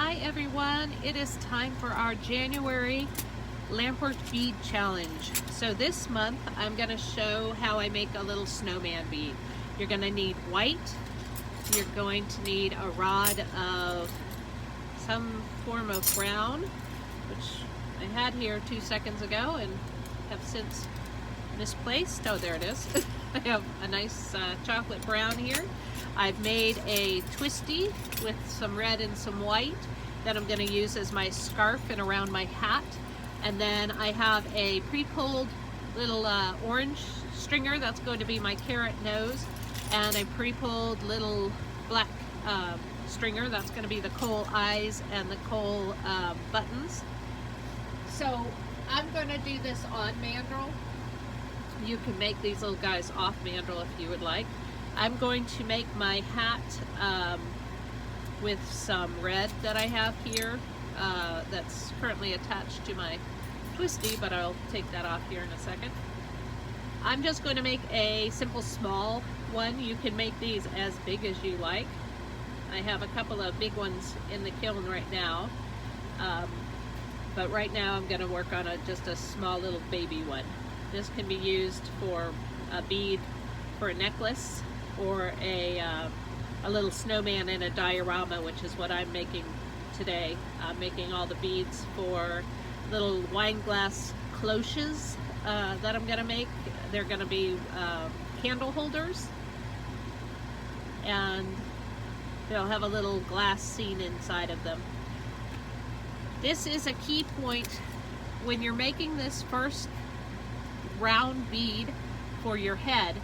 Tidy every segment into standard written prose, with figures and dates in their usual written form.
Hi everyone, it is time for our January Lampwork bead challenge. So this month I'm going to show how I make a little snowman bead. You're going to need white, you're going to need a rod of some form of brown, which I had here 2 seconds ago and have since misplaced. Oh, there it is. I have a nice chocolate brown here. I've made a twisty with some red and some white that I'm going to use as my scarf and around my hat. And then I have a pre-pulled little orange stringer that's going to be my carrot nose, and a pre-pulled little black stringer that's going to be the coal eyes and the coal buttons. So I'm going to do this on mandrel. You can make these little guys off mandrel if you would like. I'm going to make my hat with some red that I have here that's currently attached to my twisty, but I'll take that off here in a second. I'm just going to make a simple small one. You can make these as big as you like. I have a couple of big ones in the kiln right now, but right now I'm going to work on just a small little baby one. This can be used for a bead for a necklace, or a little snowman in a diorama, which is what I'm making today. I'm making all the beads for little wine glass cloches that I'm going to make. They're going to be candle holders, and they'll have a little glass scene inside of them. This is a key point when you're making this first round bead for your head.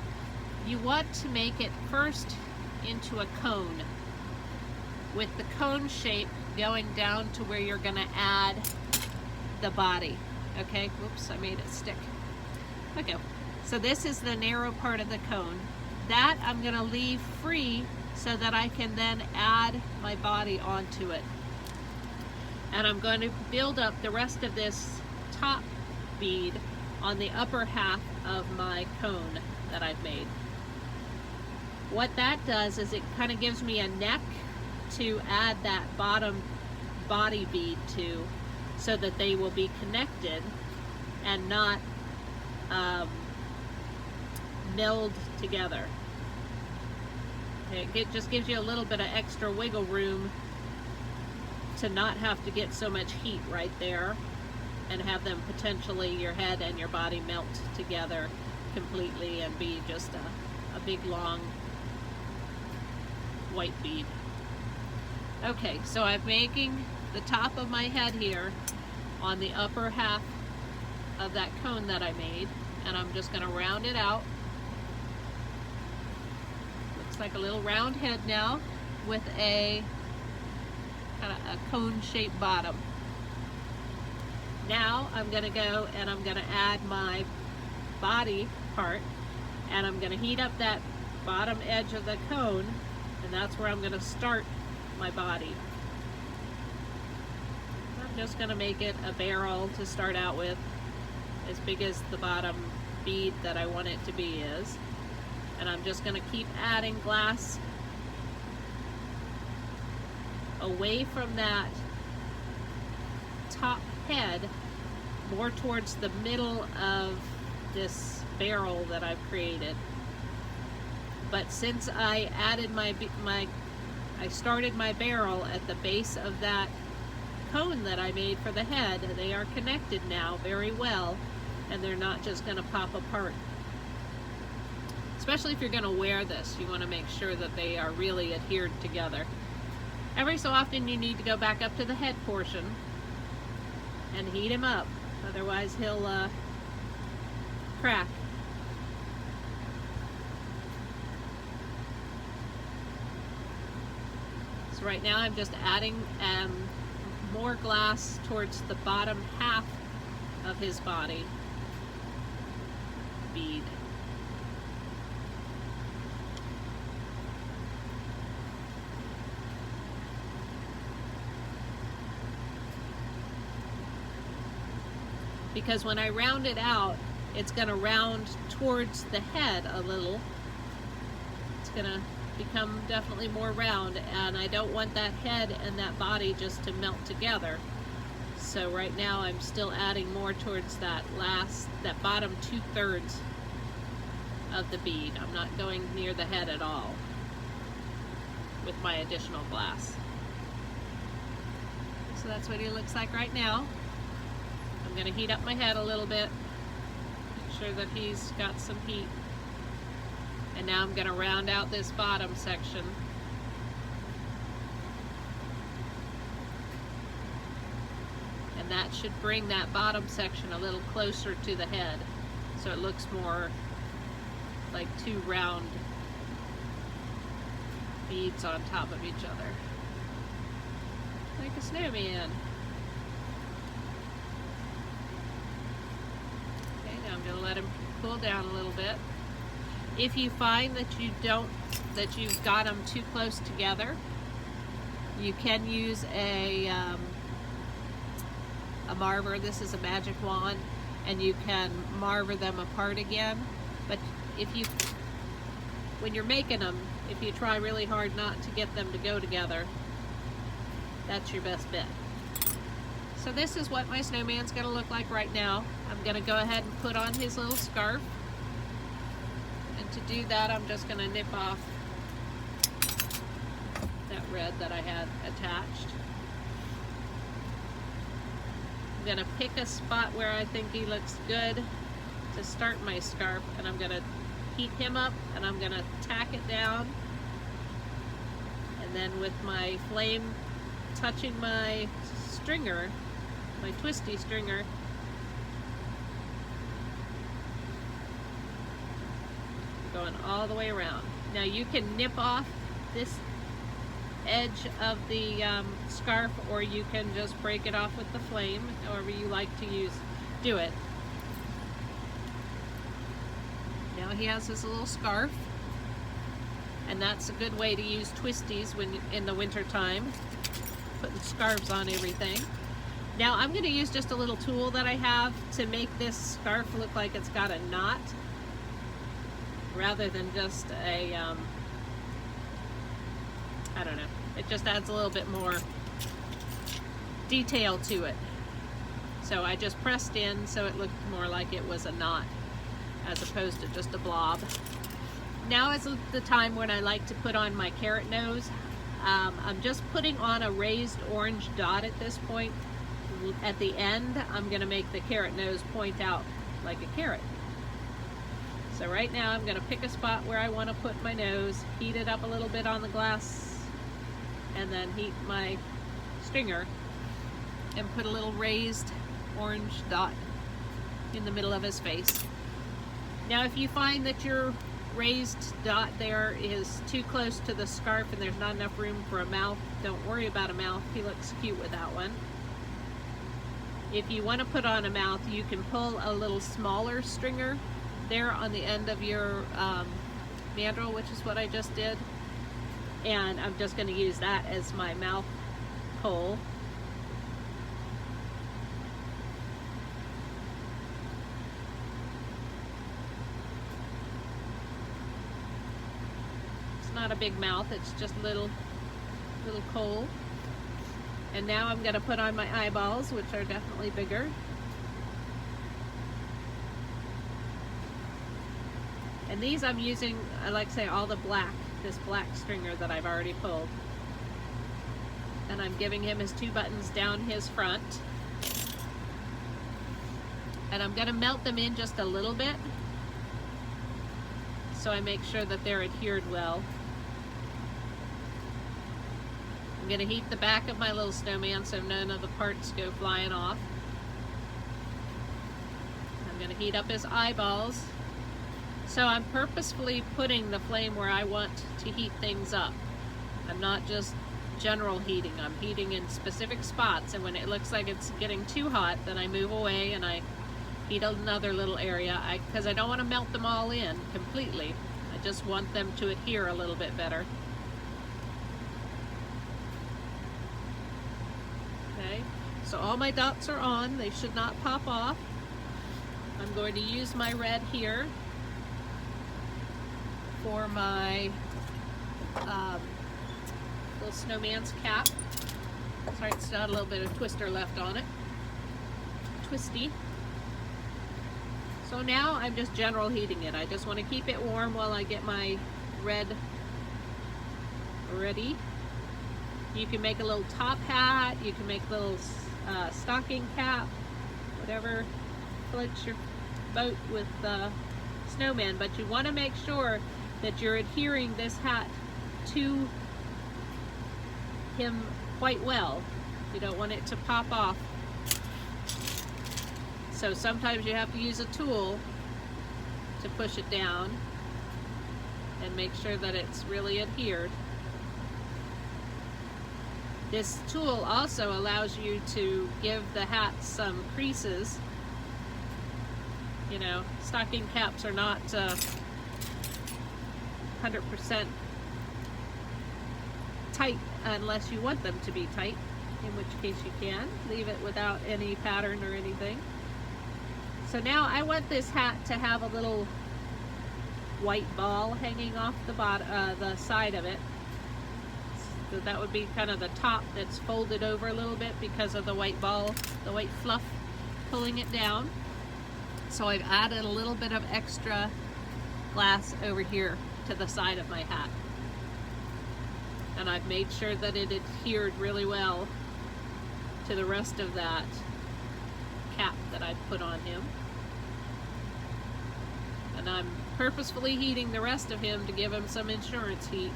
You want to make it first into a cone, with the cone shape going down to where you're going to add the body. Okay, whoops, I made it stick. Okay, so this is the narrow part of the cone. That I'm going to leave free so that I can then add my body onto it. And I'm going to build up the rest of this top bead on the upper half of my cone that I've made. What that does is it kind of gives me a neck to add that bottom body bead to, so that they will be connected and not meld together. It just gives you a little bit of extra wiggle room to not have to get so much heat right there and have them potentially, your head and your body, melt together completely and be just a big long white bead. Okay, so I'm making the top of my head here on the upper half of that cone that I made, and I'm just going to round it out. Looks like a little round head now with a kind of a cone shaped bottom. Now I'm going to go and I'm going to add my body part, and I'm going to heat up that bottom edge of the cone, and that's where I'm going to start my body. I'm just going to make it a barrel to start out with, as big as the bottom bead that I want it to be is. And I'm just going to keep adding glass away from that top head, more towards the middle of this barrel that I've created. But since I added I started my barrel at the base of that cone that I made for the head, they are connected now very well, and they're not just going to pop apart. Especially if you're going to wear this, you want to make sure that they are really adhered together. Every so often you need to go back up to the head portion and heat him up, otherwise he'll crack. So right now I'm just adding more glass towards the bottom half of his body bead. Because when I round it out, it's going to round towards the head a little. It's going to become definitely more round, and I don't want that head and that body just to melt together. So right now I'm still adding more towards that bottom 2/3 of the bead. I'm not going near the head at all with my additional glass. So that's what he looks like right now. I'm going to heat up my head a little bit, make sure that he's got some heat. And now I'm going to round out this bottom section. And that should bring that bottom section a little closer to the head, so it looks more like two round beads on top of each other, like a snowman. Okay, now I'm going to let him cool down a little bit. If you find that you've got them too close together, you can use a marver. This is a magic wand, and you can marver them apart again. But when you're making them, if you try really hard not to get them to go together, that's your best bet. So this is what my snowman's going to look like right now. I'm going to go ahead and put on his little scarf. And to do that, I'm just going to nip off that red that I had attached. I'm going to pick a spot where I think he looks good to start my scarf, and I'm going to heat him up, and I'm going to tack it down, and then with my flame touching my stringer, my twisty stringer, going all the way around. Now you can nip off this edge of the scarf, or you can just break it off with the flame, however you like to do it. Now he has his little scarf, and that's a good way to use twisties when in the winter time, putting scarves on everything. Now I'm going to use just a little tool that I have to make this scarf look like it's got a knot, rather than just a I don't know, it just adds a little bit more detail to it. So I just pressed in so it looked more like it was a knot as opposed to just a blob. Now is the time when I like to put on my carrot nose. I'm just putting on a raised orange dot at this point. At the end, I'm going to make the carrot nose point out like a carrot. So right now I'm going to pick a spot where I want to put my nose, heat it up a little bit on the glass, and then heat my stringer and put a little raised orange dot in the middle of his face. Now if you find that your raised dot there is too close to the scarf and there's not enough room for a mouth, don't worry about a mouth. He looks cute with that one. If you want to put on a mouth, you can pull a little smaller stringer there on the end of your mandrel, which is what I just did, and I'm just going to use that as my mouth hole. It's not a big mouth, it's just little hole. And now I'm going to put on my eyeballs, which are definitely bigger. And these I'm using, I like to say, all the black, this black stringer that I've already pulled. And I'm giving him his two buttons down his front. And I'm going to melt them in just a little bit, so I make sure that they're adhered well. I'm going to heat the back of my little snowman so none of the parts go flying off. I'm going to heat up his eyeballs. So I'm purposefully putting the flame where I want to heat things up. I'm not just general heating, I'm heating in specific spots, and when it looks like it's getting too hot, then I move away and I heat another little area, because I don't want to melt them all in completely. I just want them to adhere a little bit better. Okay, so all my dots are on, they should not pop off. I'm going to use my red here for my little snowman's cap. Sorry, it's got a little bit of twister left on it. Twisty. So now I'm just general heating it. I just want to keep it warm while I get my red ready. You can make a little top hat, you can make a little stocking cap, whatever floats your boat with Snowman, but you want to make sure that you're adhering this hat to him quite well. You don't want it to pop off. So sometimes you have to use a tool to push it down and make sure that it's really adhered. This tool also allows you to give the hat some creases. You know, stocking caps are not 100% tight unless you want them to be tight, in which case you can leave it without any pattern or anything. So now I want this hat to have a little white ball hanging off the bottom, the side of it. So that would be kind of the top that's folded over a little bit because of the white ball, the white fluff pulling it down. So I've added a little bit of extra glass over here to the side of my hat. And I've made sure that it adhered really well to the rest of that cap that I've put on him. And I'm purposefully heating the rest of him to give him some insurance heat.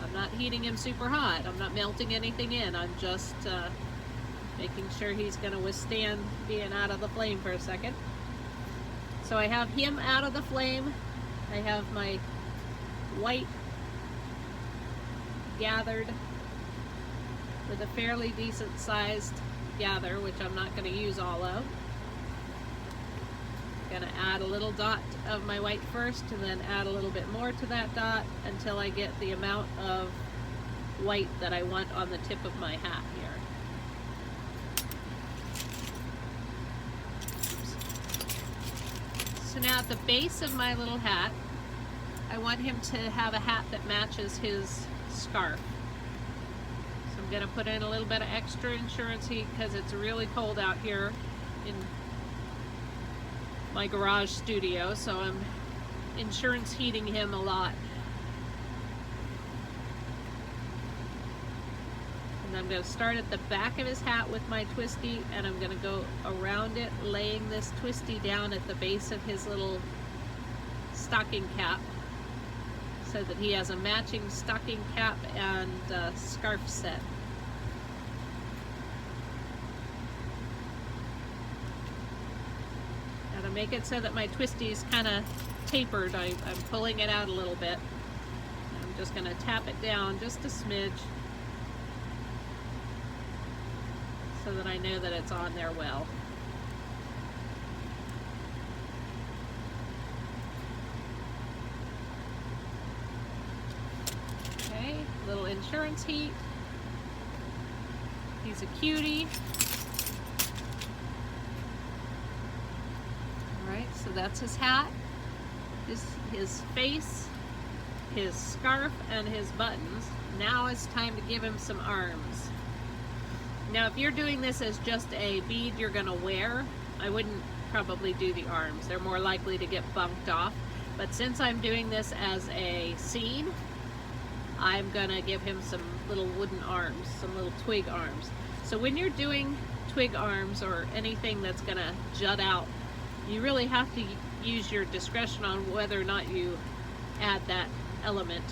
I'm not heating him super hot. I'm not melting anything in. I'm just making sure he's going to withstand being out of the flame for a second. So I have him out of the flame. I have my white gathered with a fairly decent sized gather, which I'm not going to use all of. Going to add a little dot of my white first and then add a little bit more to that dot until I get the amount of white that I want on the tip of my hat here. So now at the base of my little hat, I want him to have a hat that matches his scarf. So I'm going to put in a little bit of extra insurance heat because it's really cold out here in my garage studio, so I'm insurance heating him a lot. And I'm going to start at the back of his hat with my twisty, and I'm going to go around it, laying this twisty down at the base of his little stocking cap so that he has a matching stocking cap and scarf set. Now to make it so that my twisty is kind of tapered, I'm pulling it out a little bit. I'm just going to tap it down just a smidge so that I know that it's on there well. Okay, a little insurance heat. He's a cutie. Alright, so that's his hat, his face, his scarf, and his buttons. Now it's time to give him some arms. Now if you're doing this as just a bead you're going to wear, I wouldn't probably do the arms. They're more likely to get bunked off. But since I'm doing this as a scene, I'm going to give him some little wooden arms, some little twig arms. So when you're doing twig arms or anything that's going to jut out, you really have to use your discretion on whether or not you add that element.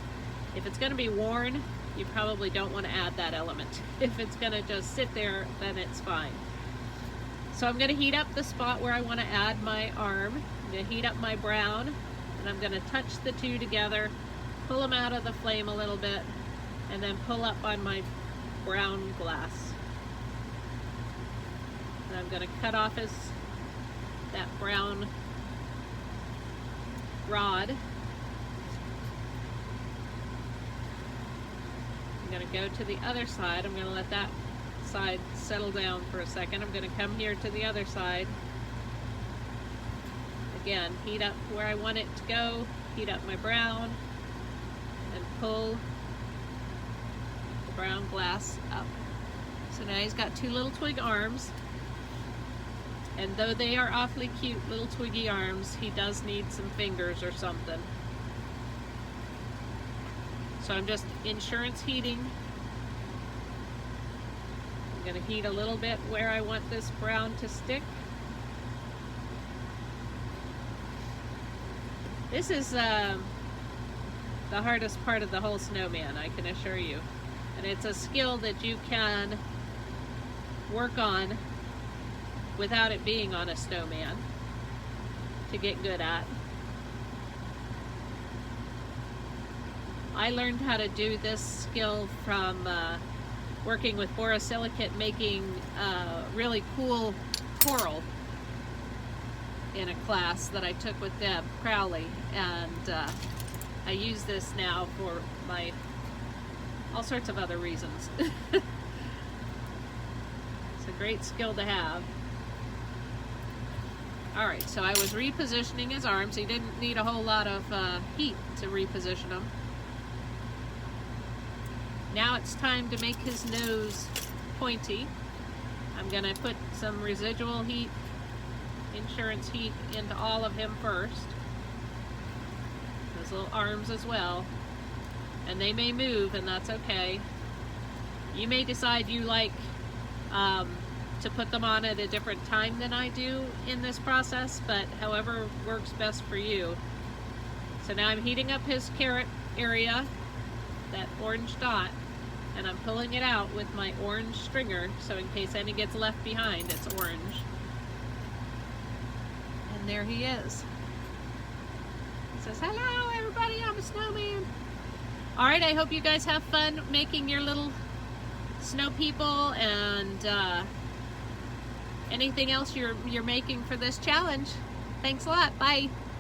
If it's going to be worn, you probably don't want to add that element. If it's going to just sit there, then it's fine. So I'm going to heat up the spot where I want to add my arm. I'm going to heat up my brown, and I'm going to touch the two together, pull them out of the flame a little bit, and then pull up on my brown glass. And I'm going to cut off that brown rod. I'm going to go to the other side. I'm going to let that side settle down for a second. I'm going to come here to the other side. Again, heat up where I want it to go. Heat up my brown. and pull the brown glass up. So now he's got two little twig arms, and though they are awfully cute little twiggy arms, he does need some fingers or something. So I'm just insurance heating. I'm going to heat a little bit where I want this brown to stick. This is the hardest part of the whole snowman, I can assure you. And it's a skill that you can work on without it being on a snowman to get good at. I learned how to do this skill from working with borosilicate, making really cool coral in a class that I took with Deb Crowley, and I use this now for my all sorts of other reasons. It's a great skill to have. Alright, so I was repositioning his arms. He didn't need a whole lot of heat to reposition them. Now it's time to make his nose pointy. I'm going to put some residual heat, insurance heat, into all of him first. His little arms as well. And they may move, and that's okay. You may decide you like to put them on at a different time than I do in this process, but however works best for you. So now I'm heating up his carrot area, that orange dot, and I'm pulling it out with my orange stringer, so in case any gets left behind, it's orange. And there he is. He says, "Hello everybody, I'm a snowman." Alright, I hope you guys have fun making your little snow people and anything else you're making for this challenge. Thanks a lot. Bye.